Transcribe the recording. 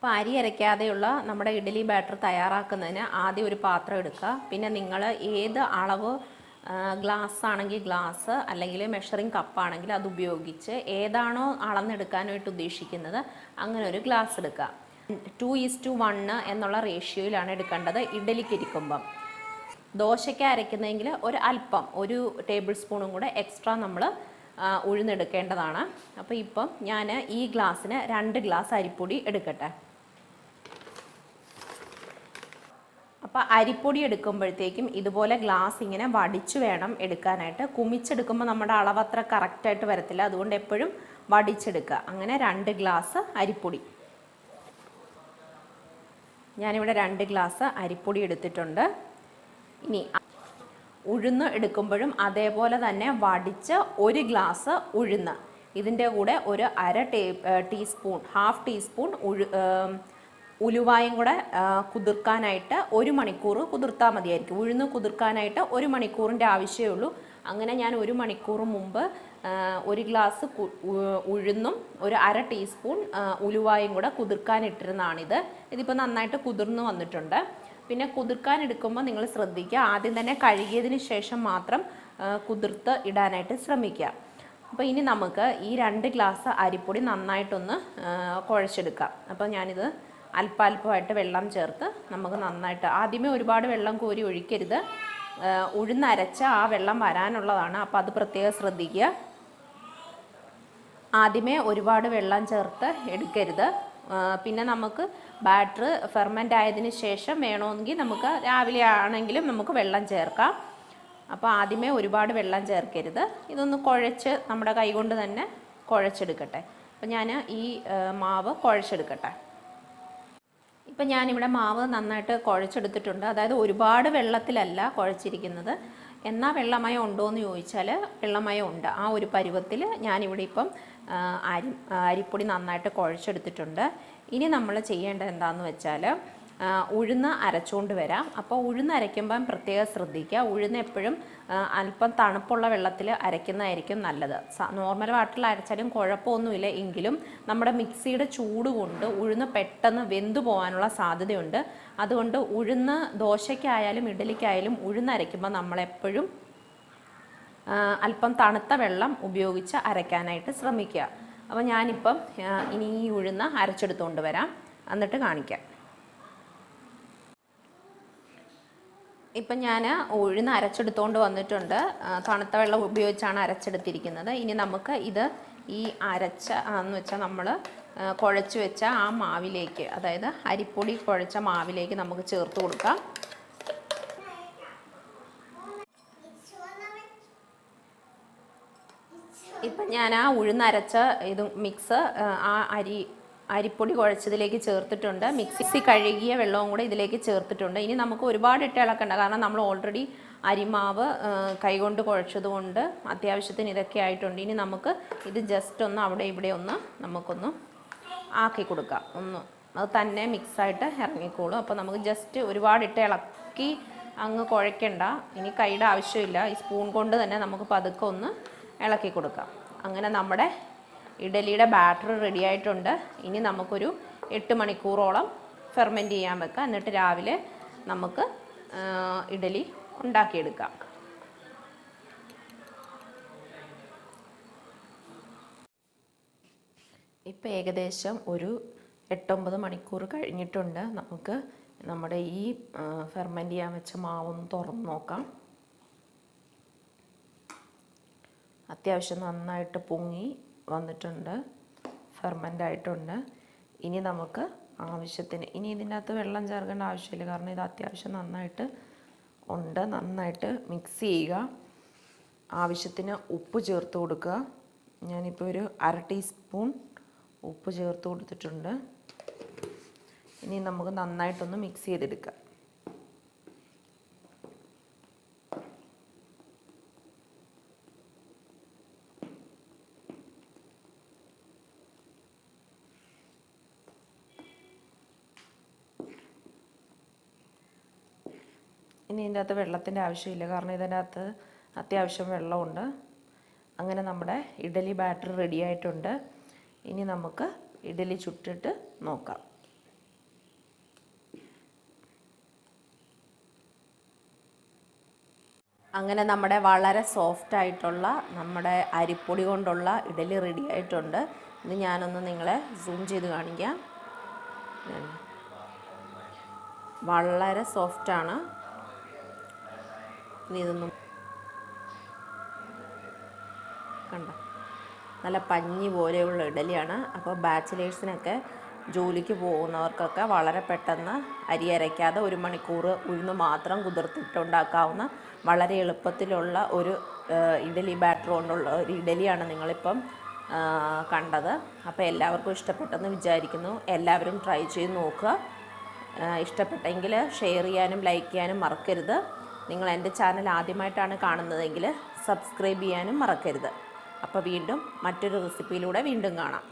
അപ്പോൾ അരി അരയ്ക്കാതെയുള്ള നമ്മുടെ ഇഡ്ഡലി ബാറ്റർ തയ്യാറാക്കുന്നതിന് ആദ്യം ഒരു പാത്രം എടുക്കുക. പിന്നെ നിങ്ങൾ ഏത് അളവ് ഗ്ലാസ് ആണെങ്കിൽ ഗ്ലാസ്, അല്ലെങ്കിൽ മെഷറിംഗ് കപ്പാണെങ്കിൽ അത് ഉപയോഗിച്ച് ഏതാണോ അളന്നെടുക്കാനായിട്ട് ഉദ്ദേശിക്കുന്നത് അങ്ങനെ ഒരു ഗ്ലാസ് എടുക്കുക. 2:1 എന്നുള്ള റേഷ്യോയിലാണ് എടുക്കേണ്ടത് ഇഡ്ഡലിക്ക് ഇരിക്കുമ്പം. ദോശയ്ക്ക് അരയ്ക്കുന്നതെങ്കിൽ ഒരു അല്പം, ഒരു ടേബിൾ സ്പൂണും കൂടെ എക്സ്ട്രാ നമ്മൾ ഉഴുന്നെടുക്കേണ്ടതാണ്. അപ്പോൾ ഇപ്പം ഞാൻ ഈ ഗ്ലാസ്സിന് 2 ഗ്ലാസ് അരിപ്പൊടി എടുക്കട്ടെ. അപ്പോൾ അരിപ്പൊടി എടുക്കുമ്പോഴത്തേക്കും ഇതുപോലെ ഗ്ലാസ് ഇങ്ങനെ വടിച്ചു വേണം എടുക്കാനായിട്ട്. കുമിച്ചെടുക്കുമ്പോൾ നമ്മുടെ അളവ് അത്ര കറക്റ്റായിട്ട് വരത്തില്ല, അതുകൊണ്ട് എപ്പോഴും വടിച്ചെടുക്കുക. അങ്ങനെ 2 ഗ്ലാസ് അരിപ്പൊടി. ഞാനിവിടെ 2 ഗ്ലാസ് അരിപ്പൊടി എടുത്തിട്ടുണ്ട്. ഇനി ഉഴുന്ന് എടുക്കുമ്പോഴും അതേപോലെ തന്നെ വടിച്ച് 1 ഗ്ലാസ് ഉഴുന്ന്, ഇതിൻ്റെ കൂടെ ഒരു ടീസ്പൂൺ, ഹാഫ് ടീസ്പൂൺ ഉലുവായും കൂടെ കുതിർക്കാനായിട്ട് 1 മണിക്കൂർ കുതിർത്താൽ മതിയായിരിക്കും. ഉഴുന്ന് കുതിർക്കാനായിട്ട് 1 മണിക്കൂറിൻ്റെ ആവശ്യമേ ഉള്ളൂ. അങ്ങനെ ഞാൻ 1 മണിക്കൂർ മുമ്പ് 1 ഗ്ലാസ് ഉഴുന്നും ഒരു ടീസ്പൂൺ ഉലുവായും കൂടെ കുതിർക്കാനിട്ടിരുന്നതാണിത്. ഇതിപ്പോൾ നന്നായിട്ട് കുതിർന്ന് വന്നിട്ടുണ്ട്. പിന്നെ കുതിർക്കാൻ എടുക്കുമ്പോൾ നിങ്ങൾ ശ്രദ്ധിക്കുക, ആദ്യം തന്നെ കഴുകിയതിന് ശേഷം മാത്രം കുതിർത്ത് ഇടാനായിട്ട് ശ്രമിക്കുക. അപ്പോൾ ഇനി നമുക്ക് ഈ 2 ഗ്ലാസ് അരിപ്പൊടി നന്നായിട്ടൊന്ന് കുഴച്ചെടുക്കാം. അപ്പോൾ ഞാനിത് അല്പാൽപ്പമായിട്ട് വെള്ളം ചേർത്ത് നമുക്ക് നന്നായിട്ട്, ആദ്യമേ ഒരുപാട് വെള്ളം കോരി ഒഴിക്കരുത്, ഉഴുന്നരച്ച ആ വെള്ളം വരാനുള്ളതാണ്. അപ്പോൾ അത് പ്രത്യേകം ശ്രദ്ധിക്കുക. ആദ്യമേ ഒരുപാട് വെള്ളം ചേർത്ത് എടുക്കരുത്. പിന്നെ നമുക്ക് ബാറ്റർ ഫെർമെൻ്റ് ആയതിന് ശേഷം വേണമെങ്കിൽ നമുക്ക് രാവിലെ ആണെങ്കിലും നമുക്ക് വെള്ളം ചേർക്കാം. അപ്പോൾ ആദ്യമേ ഒരുപാട് വെള്ളം ചേർക്കരുത്. ഇതൊന്ന് കുഴച്ച് നമ്മുടെ കൈകൊണ്ട് തന്നെ കുഴച്ചെടുക്കട്ടെ. അപ്പോൾ ഞാൻ ഈ മാവ് കുഴച്ചെടുക്കട്ടെ. ഇപ്പം ഞാനിവിടെ മാവ് നന്നായിട്ട് കുഴച്ചെടുത്തിട്ടുണ്ട്. അതായത് ഒരുപാട് വെള്ളത്തിലല്ല കുഴച്ചിരിക്കുന്നത്. എന്നാൽ വെള്ളമയം ഉണ്ടോ എന്ന് ചോദിച്ചാൽ വെള്ളമയം ഉണ്ട്. ആ ഒരു പരുവത്തിൽ ഞാനിവിടെ ഇപ്പം അരിപ്പൊടി നന്നായിട്ട് കുഴച്ചെടുത്തിട്ടുണ്ട്. ഇനി നമ്മൾ ചെയ്യേണ്ടത് എന്താണെന്ന് വെച്ചാൽ ഉഴുന്ന് അരച്ചുകൊണ്ട് വരാം. അപ്പോൾ ഉഴുന്ന് അരയ്ക്കുമ്പം പ്രത്യേകം ശ്രദ്ധിക്കുക, ഉഴുന്ന് എപ്പോഴും അല്പം തണുപ്പുള്ള വെള്ളത്തിൽ അരയ്ക്കുന്നതായിരിക്കും നല്ലത്. നോർമൽ വാട്ടറിൽ അരച്ചാലും കുഴപ്പമൊന്നുമില്ല, എങ്കിലും നമ്മുടെ മിക്സിയുടെ ചൂട് കൊണ്ട് ഉഴുന്ന് പെട്ടെന്ന് വെന്തു പോകാനുള്ള സാധ്യതയുണ്ട്. അതുകൊണ്ട് ഉഴുന്ന് ദോശയ്ക്കായാലും ഇഡ്ഡലിക്കായാലും ഉഴുന്ന് അരയ്ക്കുമ്പോൾ നമ്മളെപ്പോഴും അല്പം തണുത്ത വെള്ളം ഉപയോഗിച്ച് അരയ്ക്കാനായിട്ട് ശ്രമിക്കുക. അപ്പോൾ ഞാനിപ്പം ഇനി ഈ ഉഴുന്ന് അരച്ചെടുത്തുകൊണ്ട് വരാം, എന്നിട്ട് കാണിക്കാം. ഇപ്പം ഞാൻ ഉഴുന്ന് അരച്ചെടുത്തുകൊണ്ട് വന്നിട്ടുണ്ട്. തണുത്ത വെള്ളം ഉപയോഗിച്ചാണ് അരച്ചെടുത്തിരിക്കുന്നത്. ഇനി നമുക്ക് ഇത് ഈ എന്ന് വെച്ചാൽ നമ്മൾ കുഴച്ച് വെച്ച ആ മാവിലേക്ക്, അതായത് അരിപ്പൊടി കുഴച്ച മാവിലേക്ക് നമുക്ക് ചേർത്ത് കൊടുക്കാം. ഇപ്പം ഞാൻ ആ ഉഴുന്നരച്ച ഇത് മിക്സ് ആ അരിപ്പൊടി കുഴച്ചതിലേക്ക് ചേർത്തിട്ടുണ്ട്. മിക്സി കഴുകിയ വെള്ളവും കൂടെ ഇതിലേക്ക് ചേർത്തിട്ടുണ്ട്. ഇനി നമുക്ക് ഒരുപാട് ഇട്ട് ഇളക്കണ്ട, കാരണം നമ്മൾ ഓൾറെഡി അരിമാവ് കൈകൊണ്ട് കുഴച്ചതുകൊണ്ട് അത്യാവശ്യത്തിന് ഇതൊക്കെ ആയിട്ടുണ്ട്. ഇനി നമുക്ക് ഇത് ജസ്റ്റ് ഒന്ന് അവിടെ ഇവിടെ ഒന്ന് നമുക്കൊന്ന് ആക്കി കൊടുക്കാം. അത് തന്നെ മിക്സായിട്ട് ഇറങ്ങിക്കോളും. അപ്പോൾ നമുക്ക് ജസ്റ്റ് ഒരുപാടിട്ട് ഇളക്കി അങ്ങ് കുഴയ്ക്കണ്ട. ഇനി കൈയുടെ ആവശ്യമില്ല, ഈ സ്പൂൺ കൊണ്ട് തന്നെ നമുക്ക് പതുക്കെ ഒന്ന് ഇളക്കി കൊടുക്കാം. അങ്ങനെ നമ്മുടെ ഇഡലിയുടെ ബാറ്റർ റെഡി ആയിട്ടുണ്ട്. ഇനി നമുക്കൊരു 8 മണിക്കൂറോളം ഫെർമെൻറ്റ് ചെയ്യാൻ വെക്കാം. എന്നിട്ട് രാവിലെ നമുക്ക് ഇഡലി ഉണ്ടാക്കിയെടുക്കാം. ഇപ്പോൾ ഏകദേശം ഒരു 8-9 മണിക്കൂർ കഴിഞ്ഞിട്ടുണ്ട്. നമുക്ക് നമ്മുടെ ഈ ഫെർമെൻറ്റ് ചെയ്യാൻ വെച്ച മാവൊന്ന് തുറന്ന് നോക്കാം. അത്യാവശ്യം നന്നായിട്ട് പൊങ്ങി വന്നിട്ടുണ്ട്, ഫെർമെൻ്റ് ആയിട്ടുണ്ട്. ഇനി നമുക്ക് ആവശ്യത്തിന്, ഇനി ഇതിൻ്റെ അകത്ത് വെള്ളം ചേർക്കേണ്ട ആവശ്യമില്ല, കാരണം ഇത് അത്യാവശ്യം നന്നായിട്ട് ഉണ്ട്. നന്നായിട്ട് മിക്സ് ചെയ്യുക. ആവശ്യത്തിന് ഉപ്പ് ചേർത്ത് കൊടുക്കുക. ഞാനിപ്പോൾ ഒരു 1/2 ടീസ്പൂൺ ഉപ്പ് ചേർത്ത് കൊടുത്തിട്ടുണ്ട്. ഇനി നമുക്ക് നന്നായിട്ടൊന്ന് മിക്സ് ചെയ്തെടുക്കാം. ഇനി ഇതിൻ്റെ അകത്ത് വെള്ളത്തിൻ്റെ ആവശ്യമില്ല, കാരണം ഇതിൻ്റെ അകത്ത് അത്യാവശ്യം വെള്ളമുണ്ട്. അങ്ങനെ നമ്മുടെ ഇഡലി ബാറ്റർ റെഡി ആയിട്ടുണ്ട്. ഇനി നമുക്ക് ഇഡലി ചുട്ടിട്ട് നോക്കാം. അങ്ങനെ നമ്മുടെ വളരെ സോഫ്റ്റ് ആയിട്ടുള്ള നമ്മുടെ അരിപ്പൊടി കൊണ്ടുള്ള ഇഡലി റെഡി ആയിട്ടുണ്ട്. ഇത് ഞാനൊന്ന് നിങ്ങളെ സൂം ചെയ്ത് കാണിക്കാം. വളരെ സോഫ്റ്റാണ്. ഇനി ഇതൊന്നും കണ്ട നല്ല പഞ്ഞി പോലെയുള്ള ഇഡലിയാണ്. അപ്പോൾ ബാച്ചിലേഴ്സിനൊക്കെ ജോലിക്ക് പോകുന്നവർക്കൊക്കെ വളരെ പെട്ടെന്ന് അരി അരയ്ക്കാതെ 1 മണിക്കൂർ ഉഴുന്ന് മാത്രം കുതിർത്തിട്ടുണ്ടാക്കാവുന്ന വളരെ എളുപ്പത്തിലുള്ള ഒരു ഇഡലി ബാറ്റർ കൊണ്ടുള്ള ഒരു ഇഡലിയാണ് നിങ്ങളിപ്പം കണ്ടത്. അപ്പോൾ എല്ലാവർക്കും ഇഷ്ടപ്പെട്ടെന്ന് വിചാരിക്കുന്നു. എല്ലാവരും ട്രൈ ചെയ്ത് നോക്കുക. ഇഷ്ടപ്പെട്ടെങ്കിൽ ഷെയർ ചെയ്യാനും ലൈക്ക് ചെയ്യാനും മറക്കരുത്. നിങ്ങൾ എൻ്റെ ചാനൽ ആദ്യമായിട്ടാണ് കാണുന്നതെങ്കിൽ സബ്സ്ക്രൈബ് ചെയ്യാനും മറക്കരുത്. അപ്പോൾ വീണ്ടും മറ്റൊരു റെസിപ്പിയിലൂടെ വീണ്ടും കാണാം.